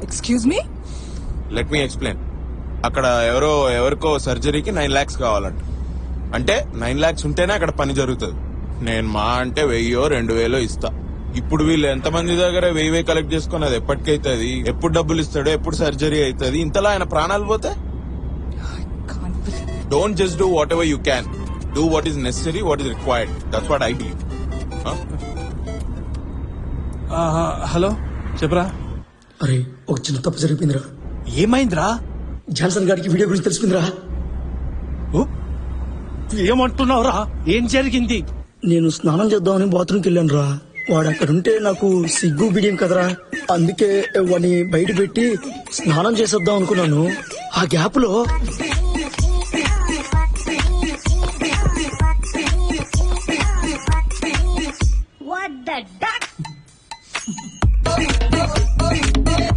Excuse me. Let me explain. అక్కడ ఎవరికో సర్జరీకి 9 lakhs కావాలంట. అంటే 9 lakhs ఉంటేనే అక్కడ పని జరుగుతుంది. నేను మా అంటే 1000-2000 ఇస్తా. ఇప్పుడు వీళ్ళు ఎంతమంది దగ్గర 1000 కలెక్ట్ చేసుకుని అది ఎప్పటికైతుంది, ఎప్పుడు డబ్బులు ఇస్తాడో, ఎప్పుడు సర్జరీ అవుతుంది, ఇంతలా ఆయన ప్రాణాలు పోతే. Don't just do what ever you can, do what is necessary, what is required. That's what I believe. Hello చెప్పరా. అరే ఒక చిన్న తప్పు జరిగిపోయిందిరా. ఏమైందిరా? జాన్సన్ గారికి వీడియో గురించి తెలిసిపోయిందిరా. ఏమంటున్నావురా? ఏం జరిగింది? నేను స్నానం చేద్దామని బాత్రూమ్కి వెళ్ళాను రా. వాడు అక్కడుంటే నాకు సిగ్గు బిడియం కదరా, అందుకే వాడిని బయట పెట్టి స్నానం చేసేద్దాం అనుకున్నాను. ఆ గ్యాప్ లో